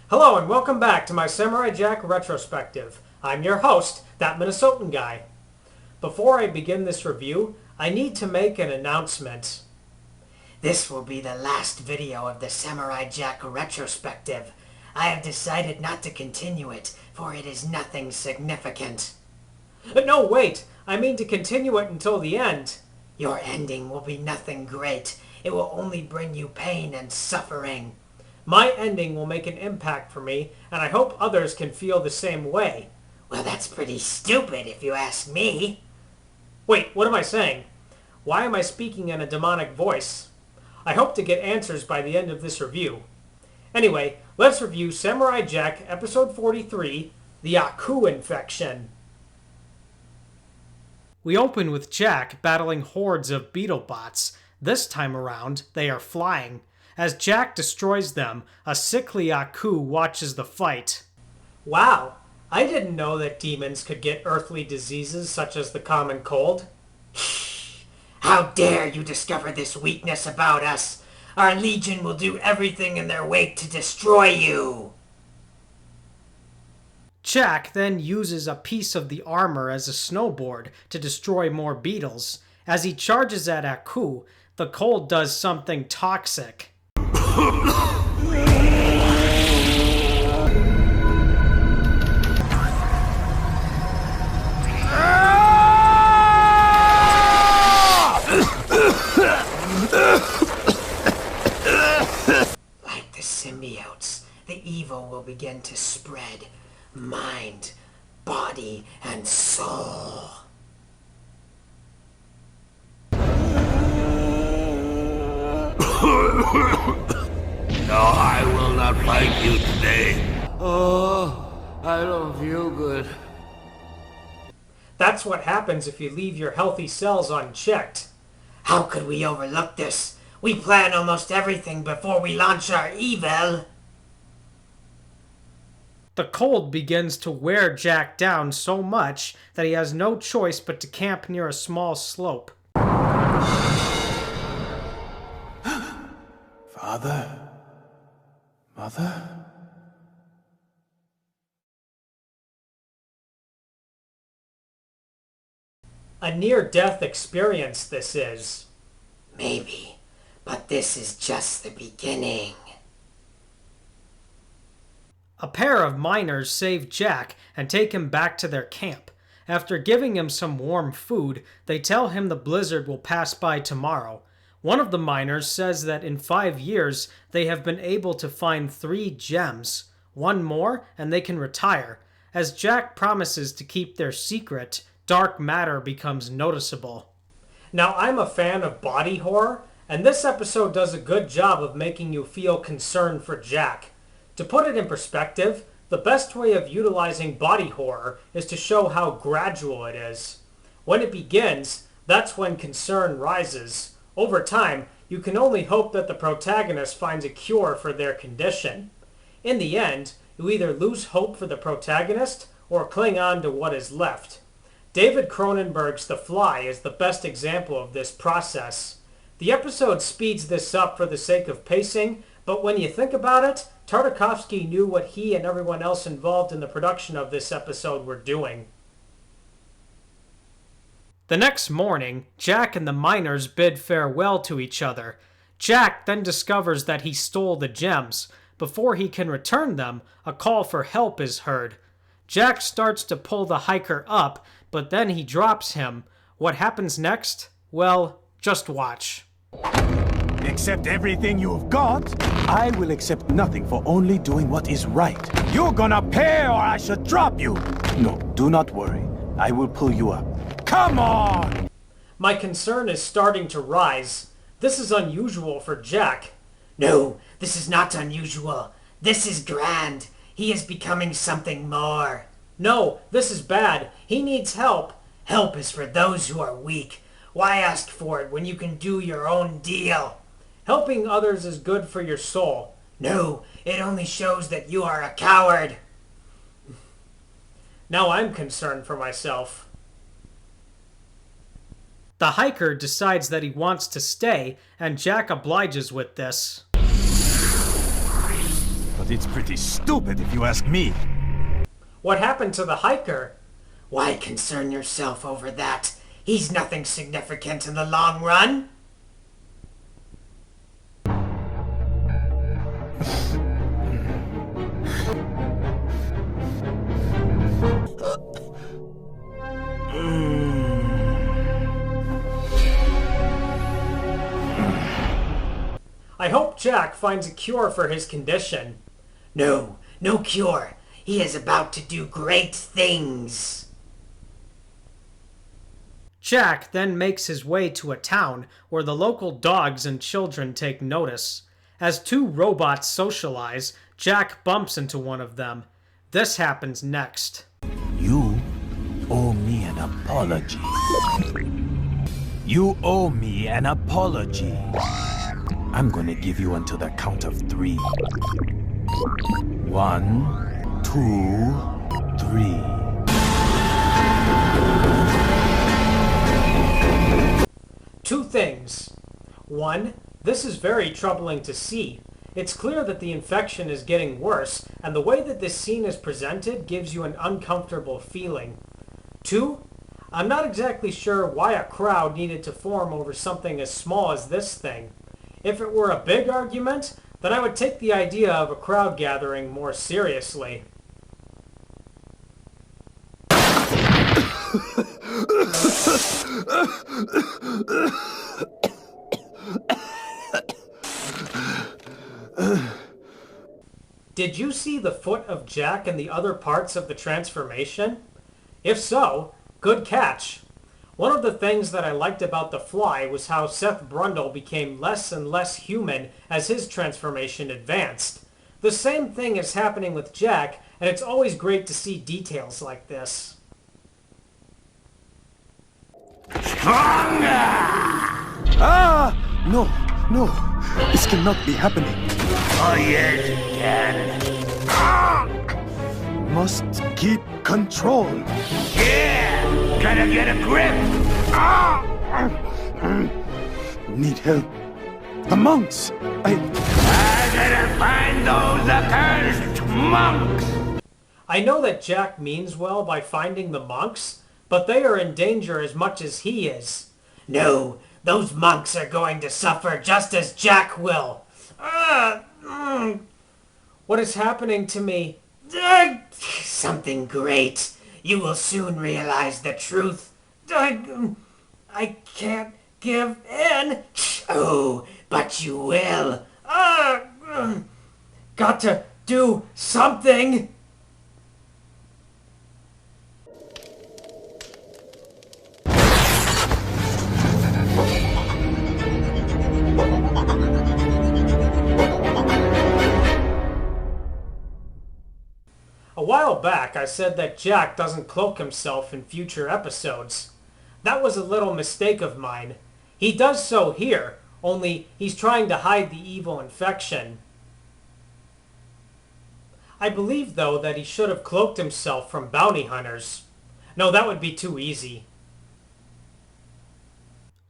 Hello and welcome back to my Samurai Jack Retrospective. I'm your host, That Minnesotan Guy. Before I begin this review, I need to make an announcement. This will be the last video of the Samurai Jack Retrospective. I have decided not to continue it, for it is nothing significant. No, wait! I mean to continue it until the end. Your ending will be nothing great. It will only bring you pain and suffering. My ending will make an impact for me, and I hope others can feel the same way. Well, that's pretty stupid if you ask me. Wait, what am I saying? Why am I speaking in a demonic voice? I hope to get answers by the end of this review. Anyway, let's review Samurai Jack Episode 43, The Aku Infection. We open with Jack battling hordes of beetle bots. This time around, they are flying. As Jack destroys them, a sickly Aku watches the fight. Wow, I didn't know that demons could get earthly diseases such as the common cold. How dare you discover this weakness about us? Our legion will do everything in their weight to destroy you. Jack then uses a piece of the armor as a snowboard to destroy more beetles. As he charges at Aku, the cold does something toxic. Like the symbiotes, the evil will begin to spread. Mind, body, and soul. No, I will not fight you today. Oh, I don't feel good. That's what happens if you leave your healthy cells unchecked. How could we overlook this? We plan almost everything before we launch our evil. The cold begins to wear Jack down so much that he has no choice but to camp near a small slope. Father? Mother? A near-death experience this is. Maybe, but this is just the beginning. A pair of miners save Jack and take him back to their camp. After giving him some warm food, they tell him the blizzard will pass by tomorrow. One of the miners says that in 5 years they have been able to find 3 gems. One more and they can retire. As Jack promises to keep their secret, dark matter becomes noticeable. Now, I'm a fan of body horror, and this episode does a good job of making you feel concern for Jack. To put it in perspective, the best way of utilizing body horror is to show how gradual it is. When it begins, that's when concern rises. Over time, you can only hope that the protagonist finds a cure for their condition. In the end, you either lose hope for the protagonist or cling on to what is left. David Cronenberg's The Fly is the best example of this process. The episode speeds this up for the sake of pacing, but when you think about it, Tartakovsky knew what he and everyone else involved in the production of this episode were doing. The next morning, Jack and the miners bid farewell to each other. Jack then discovers that he stole the gems. Before he can return them, a call for help is heard. Jack starts to pull the hiker up, but then he drops him. What happens next? Well, just watch. Accept everything you've got? I will accept nothing for only doing what is right. You're gonna pay or I should drop you! No, do not worry. I will pull you up. Come on! My concern is starting to rise. This is unusual for Jack. No, this is not unusual. This is grand. He is becoming something more. No, this is bad. He needs help. Help is for those who are weak. Why ask for it when you can do your own deal? Helping others is good for your soul. No, it only shows that you are a coward. Now I'm concerned for myself. The hiker decides that he wants to stay, and Jack obliges with this. but it's pretty stupid if you ask me. What happened to the hiker? Why concern yourself over that? He's nothing significant in the long run. I hope Jack finds a cure for his condition. No cure. He is about to do great things. Jack then makes his way to a town where the local dogs and children take notice. As two robots socialize, Jack bumps into one of them. This happens next. You owe me an apology. You owe me an apology. I'm gonna give you until the count of 3. 1, 2, 3. Two things. One, this is very troubling to see. It's clear that the infection is getting worse, and the way that this scene is presented gives you an uncomfortable feeling. Two, I'm not exactly sure why a crowd needed to form over something as small as this thing. If it were a big argument, then I would take the idea of a crowd gathering more seriously. Did you see the foot of Jack and the other parts of the transformation? If so, good catch. One of the things that I liked about The Fly was how Seth Brundle became less and less human as his transformation advanced. The same thing is happening with Jack, and it's always great to see details like this. Stronger! Ah! No. This cannot be happening. Oh, yes, it can. Ah! Must keep control. Yeah! Gotta get a grip! Ah! Need help. The monks! I gotta find those accursed monks! I know that Jack means well by finding the monks, but they are in danger as much as he is. No, those monks are going to suffer just as Jack will. What is happening to me? Something great. You will soon realize the truth. I can't give in. Oh, but you will. Got to do something. A while back, I said that Jack doesn't cloak himself in future episodes. That was a little mistake of mine. He does so here, only he's trying to hide the evil infection. I believe, though, that he should have cloaked himself from bounty hunters. No, that would be too easy.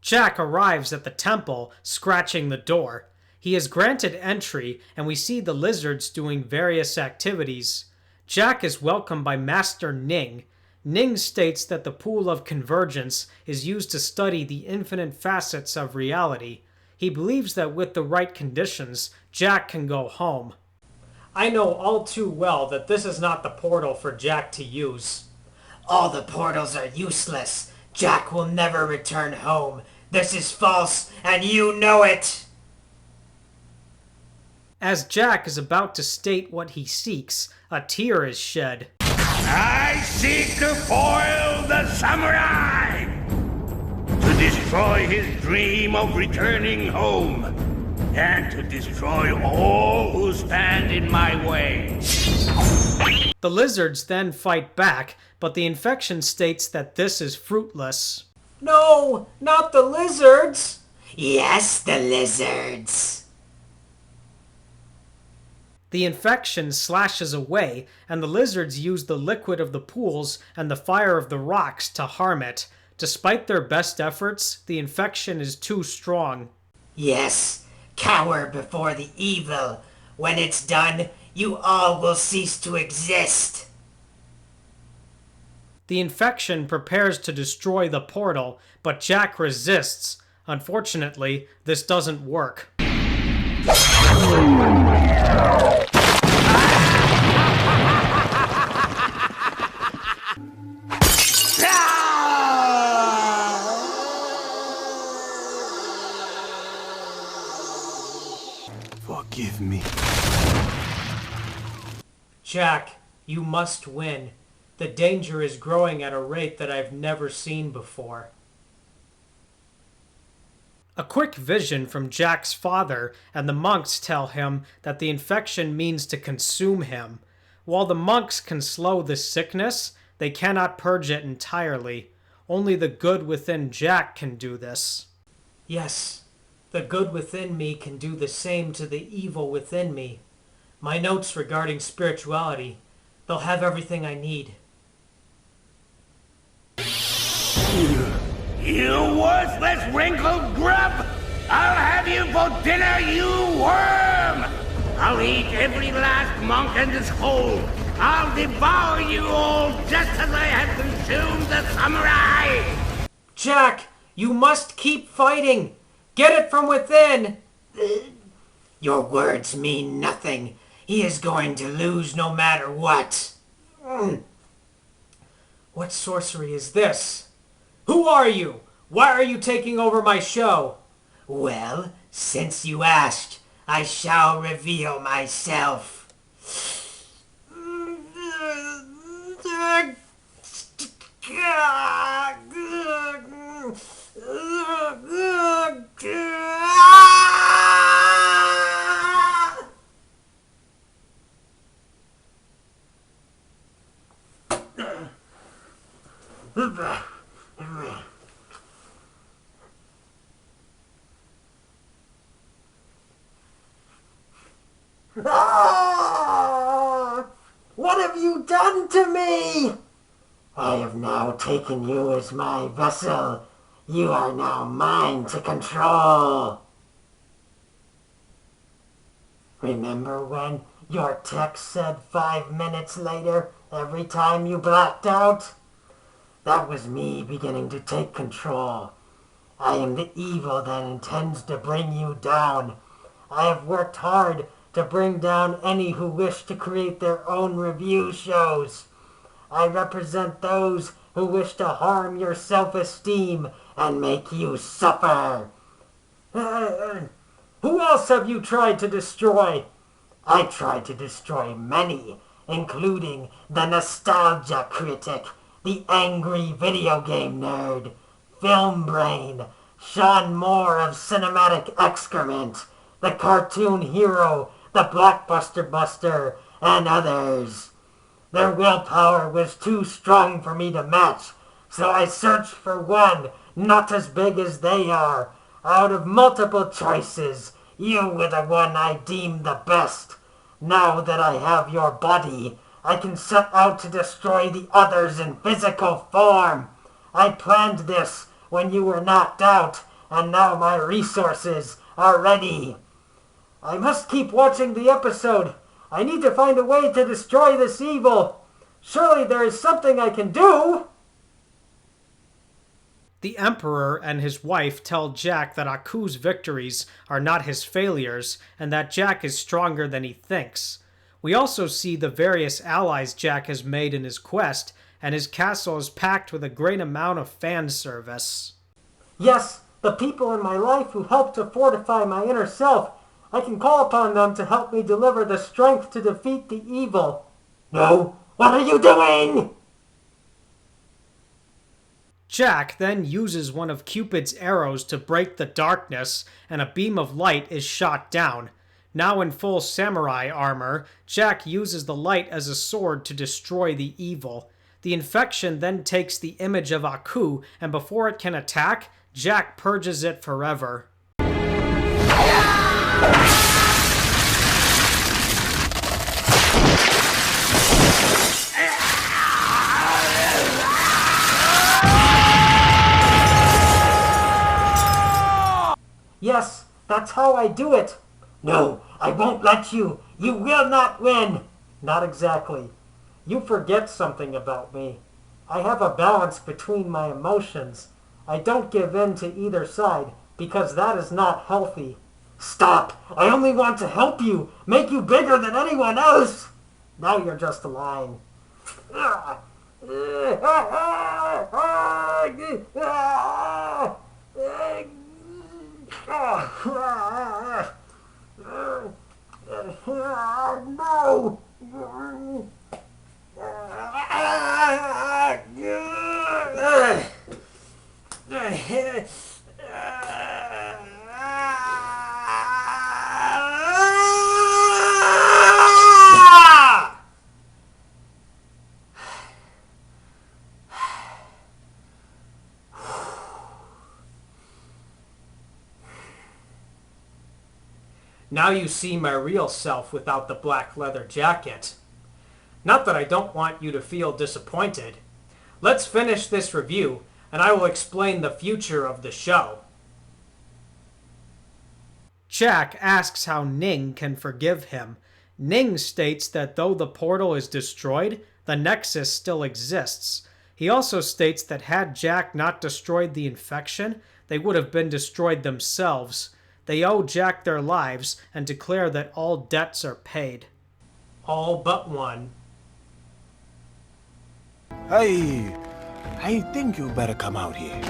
Jack arrives at the temple, scratching the door. He is granted entry, and we see the lizards doing various activities. Jack is welcomed by Master Ning. Ning states that the pool of convergence is used to study the infinite facets of reality. He believes that with the right conditions, Jack can go home. I know all too well that this is not the portal for Jack to use. All the portals are useless. Jack will never return home. This is false, and you know it! As Jack is about to state what he seeks, a tear is shed. I seek to foil the samurai! To destroy his dream of returning home, and to destroy all who stand in my way. The lizards then fight back, but the infection states that this is fruitless. No, not the lizards! Yes, the lizards! The infection slashes away, and the lizards use the liquid of the pools and the fire of the rocks to harm it. Despite their best efforts, the infection is too strong. Yes, cower before the evil. When it's done, you all will cease to exist. The infection prepares to destroy the portal, but Jack resists. Unfortunately, this doesn't work. Forgive me. Jack, you must win. The danger is growing at a rate that I've never seen before. A quick vision from Jack's father, and the monks tell him that the infection means to consume him. While the monks can slow the sickness, they cannot purge it entirely. Only the good within Jack can do this. Yes, the good within me can do the same to the evil within me. My notes regarding spirituality, they'll have everything I need. You worthless wrinkled grub! I'll have you for dinner, you worm! I'll eat every last monk in this hole! I'll devour you all just as I have consumed the samurai! Jack, you must keep fighting! Get it from within! Your words mean nothing. He is going to lose no matter what. What sorcery is this? Who are you? Why are you taking over my show? Well, since you asked, I shall reveal myself. What have you done to me? I have now taken you as my vessel. You are now mine to control. Remember when your text said 5 minutes later every time you blacked out? That was me beginning to take control. I am the evil that intends to bring you down. I have worked hard to bring down any who wish to create their own review shows. I represent those who wish to harm your self-esteem and make you suffer. Who else have you tried to destroy? I tried to destroy many, including the nostalgia critic, the angry video game nerd, Film Brain, Sean Moore of Cinematic Excrement, the cartoon hero, the Blockbuster Buster, and others. Their willpower was too strong for me to match, so I searched for one not as big as they are. Out of multiple choices, you were the one I deemed the best. Now that I have your body, I can set out to destroy the others in physical form. I planned this when you were knocked out, and now my resources are ready. I must keep watching the episode. I need to find a way to destroy this evil. Surely there is something I can do. The Emperor and his wife tell Jack that Aku's victories are not his failures, and that Jack is stronger than he thinks. We also see the various allies Jack has made in his quest, and his castle is packed with a great amount of fan service. Yes, the people in my life who helped to fortify my inner self. I can call upon them to help me deliver the strength to defeat the evil. No, what are you doing? Jack then uses one of Cupid's arrows to break the darkness, and a beam of light is shot down. Now in full samurai armor, Jack uses the light as a sword to destroy the evil. The infection then takes the image of Aku, and before it can attack, Jack purges it forever. Yes, that's how I do it. No, I won't let you. You will not win. Not exactly. You forget something about me. I have a balance between my emotions. I don't give in to either side because that is not healthy. Stop! I only want to help you, make you bigger than anyone else. Now you're just lying. No! Now you see my real self without the black leather jacket. Not that I don't want you to feel disappointed. Let's finish this review, and I will explain the future of the show. Jack asks how Ning can forgive him. Ning states that though the portal is destroyed, the Nexus still exists. He also states that had Jack not destroyed the infection, they would have been destroyed themselves. They owe Jack their lives and declare that all debts are paid. All but one. Hey, I think you better come out here.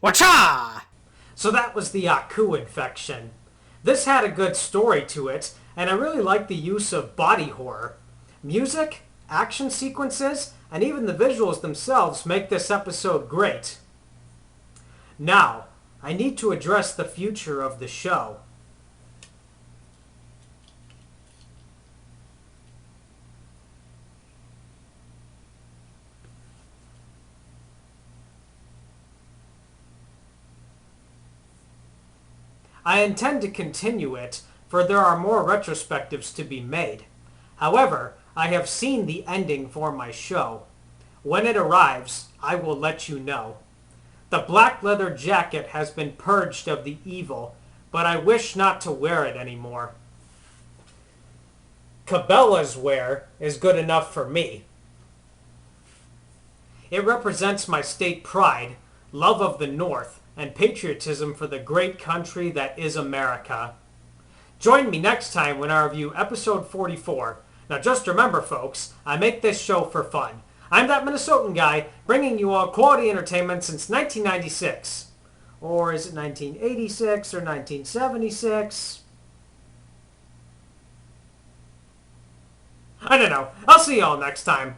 Wacha! So that was the Aku infection. This had a good story to it, and I really like the use of body horror. Music, action sequences, and even the visuals themselves make this episode great. Now, I need to address the future of the show. I intend to continue it, for there are more retrospectives to be made. However, I have seen the ending for my show. When it arrives, I will let you know. The black leather jacket has been purged of the evil, but I wish not to wear it anymore. Cabela's wear is good enough for me. It represents my state pride, love of the North, and patriotism for the great country that is America. Join me next time when I review episode 44. Now just remember, folks, I make this show for fun. I'm That Minnesotan Guy, bringing you all quality entertainment since 1996. Or is it 1986 or 1976? I don't know. I'll see you all next time.